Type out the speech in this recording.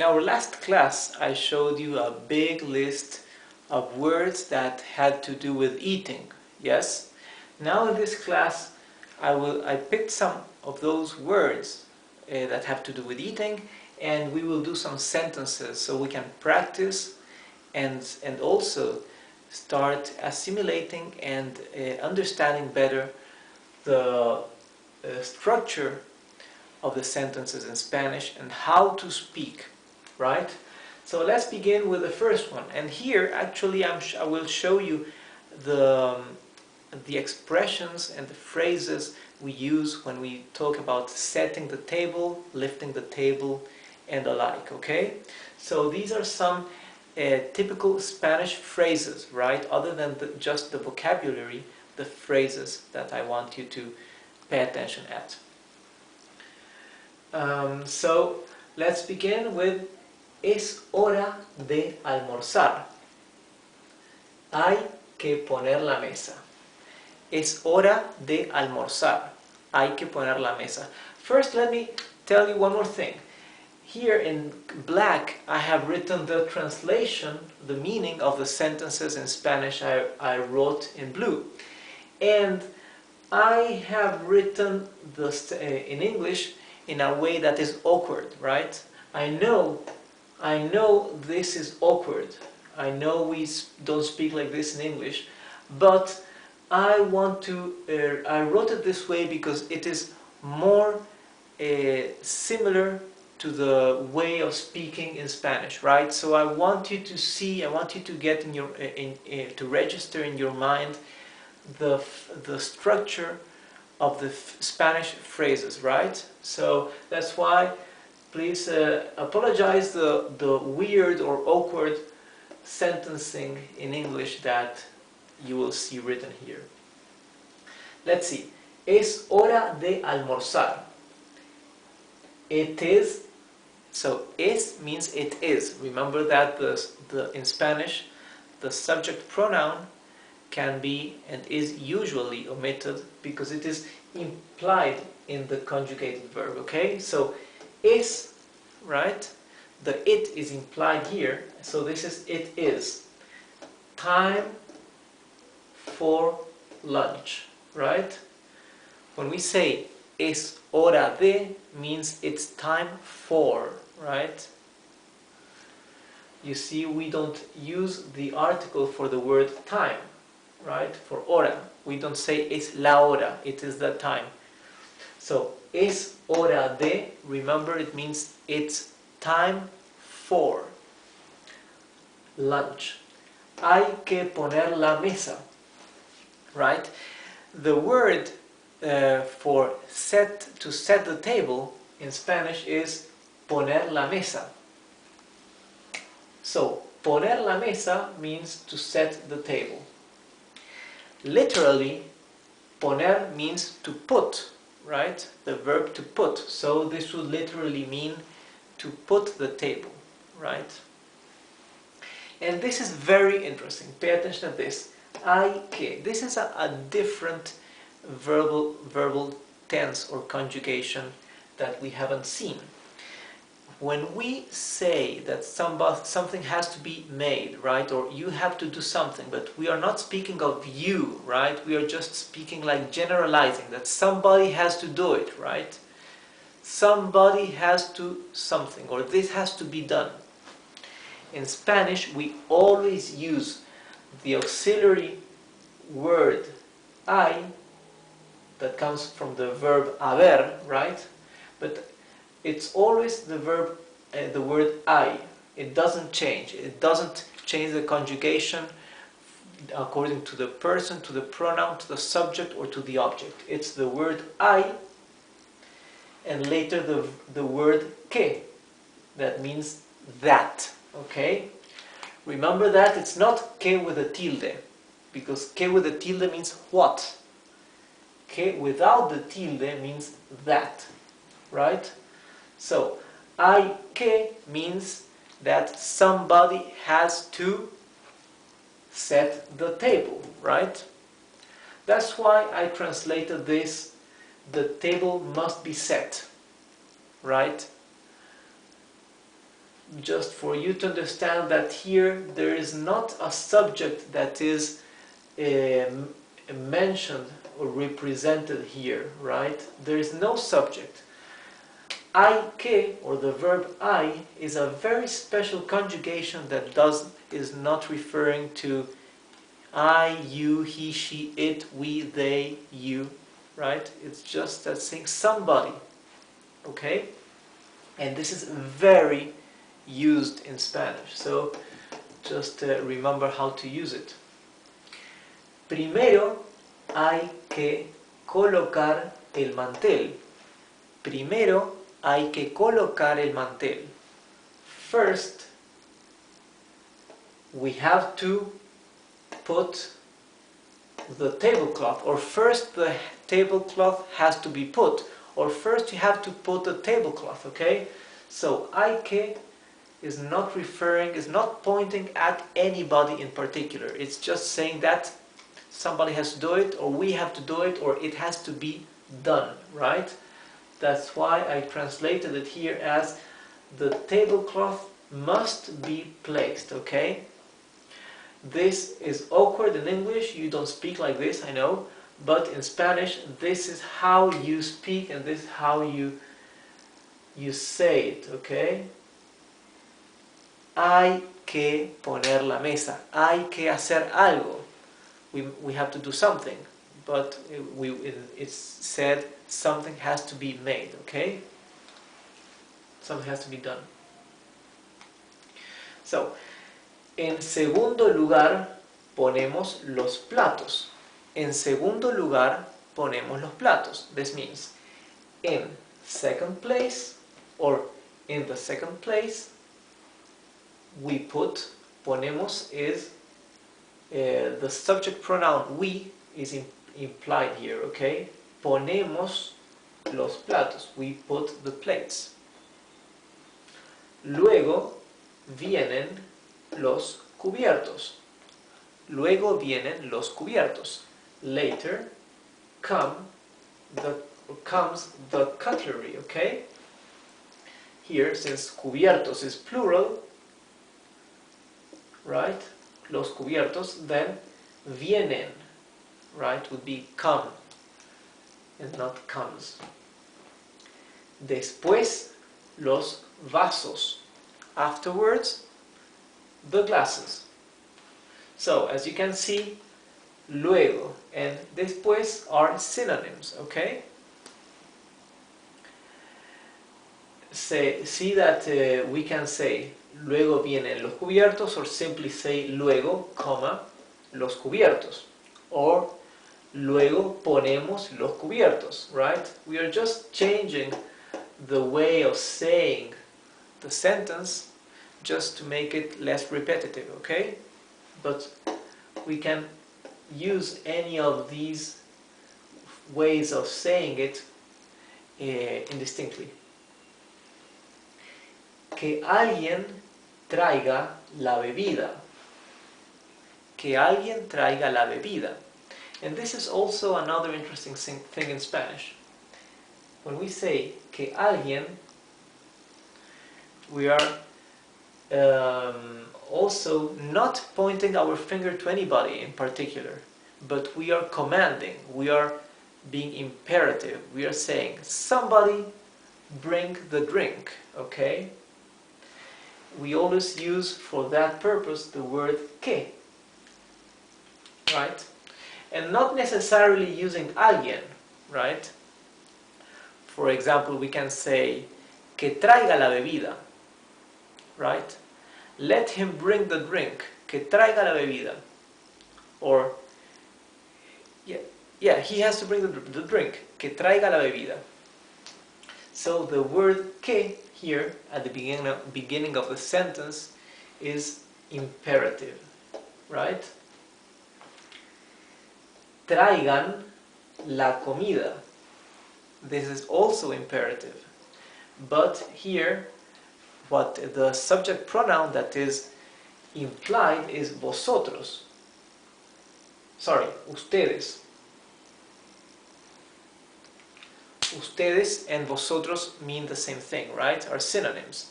In our last class, I showed you a big list of words that had to do with eating, yes? Now in this class, I picked some of those words that have to do with eating, and we will do some sentences so we can practice and also start assimilating and understanding better the structure of the sentences in Spanish and how to speak, right? So let's begin with the first one. And here, actually, I will show you the expressions and the phrases we use when we talk about setting the table, lifting the table, and the like, okay? So these are some typical Spanish phrases, right? Other than just the vocabulary, the phrases that I want you to pay attention at. So let's begin with es hora de almorzar. Hay que poner la mesa. Es hora de almorzar. Hay que poner la mesa. First, let me tell you one more thing. Here in black, I have written the translation, the meaning of the sentences in Spanish I wrote in blue. And I have written in English in a way that is awkward, right? I know this is awkward. I know we don't speak like this in English, but I want to, I wrote it this way because it is more similar to the way of speaking in Spanish, right? So I want you to see, I want you to get in your, to register in your mind the structure of the Spanish phrases, right? So that's why, please apologize the weird or awkward sentencing in English that you will see written here. Let's see. Es hora de almorzar. It is. So es means it is. Remember that in Spanish the subject pronoun can be and is usually omitted because it is implied in the conjugated verb, okay? So is, right? The it is implied here, so this is it is. Time for lunch, right? When we say es hora de, means it's time for, right? You see, we don't use the article for the word time, right? For hora. We don't say es la hora, it is the time. So, es hora de, remember it means it's time for lunch. Hay que poner la mesa, right? The word for to set the table in Spanish is poner la mesa. So, poner la mesa means to set the table. Literally, poner means to put, right? The verb to put. So this would literally mean to put the table, right? And this is very interesting. Pay attention to this. Hay que. This is a different verbal tense or conjugation that we haven't seen. When we say that something has to be made, right, or you have to do something, but we are not speaking of you, right, we are just speaking like generalizing, that somebody has to do it, right, somebody has to something, or this has to be done. In Spanish, we always use the auxiliary word hay, that comes from the verb haber, right, but it's always the verb, the word hay. It doesn't change. It doesn't change the conjugation according to the person, to the pronoun, to the subject, or to the object. It's the word hay, and later the word que, that means that, okay? Remember that it's not que with a tilde, because que with a tilde means what? Que without the tilde means that, right? So, hay que means that somebody has to set the table, right? That's why I translated this, the table must be set, right? just for you to understand that here there is not a subject that is mentioned or represented here, right? There is no subject. I que, or the verb I, is a very special conjugation that is not referring to I, you, he, she, it, we, they, you, right? It's just that saying somebody, okay? And this is very used in Spanish, so just remember how to use it. Primero hay que colocar el mantel. Primero hay que colocar el mantel. First, we have to put the tablecloth, or first the tablecloth has to be put, or first you have to put the tablecloth, okay? So, hay que is not pointing at anybody in particular. It's just saying that somebody has to do it, or we have to do it, or it has to be done, right? That's why I translated it here as the tablecloth must be placed, okay? This is awkward in English, you don't speak like this, I know, but in Spanish this is how you speak and this is how you say it, okay? Hay que poner la mesa, hay que hacer algo. We have to do something, but it's said something has to be made, okay? Something has to be done. So, en segundo lugar ponemos los platos. En segundo lugar ponemos los platos. This means in second place, or in the second place, we put, ponemos is the subject pronoun we is implied here, okay? Ponemos los platos, we put the plates. Luego vienen los cubiertos. Luego vienen los cubiertos. Later comes the cutlery, okay? Here, since cubiertos is plural, right? Los cubiertos, then vienen, right, would be come and not comes. Después, los vasos. Afterwards, the glasses. So, as you can see, luego and después are synonyms, okay? See that we can say luego vienen los cubiertos, or simply say luego, coma, los cubiertos, or luego ponemos los cubiertos, right? We are just changing the way of saying the sentence just to make it less repetitive, okay? But we can use any of these ways of saying it indistinctly. Que alguien traiga la bebida. Que alguien traiga la bebida. And this is also another interesting thing in Spanish. When we say que alguien, we are also not pointing our finger to anybody in particular, but we are commanding, we are being imperative, we are saying, somebody bring the drink, okay? We always use for that purpose the word que, right? And not necessarily using alguien, right? For example, we can say, que traiga la bebida, right? Let him bring the drink, que traiga la bebida. Or, yeah, he has to bring the drink, que traiga la bebida. So the word que here at the beginning of the sentence is imperative, right? Traigan la comida. This is also imperative, but here what the subject pronoun that is implied is vosotros. Sorry, ustedes. Ustedes and vosotros mean the same thing, right? Are synonyms.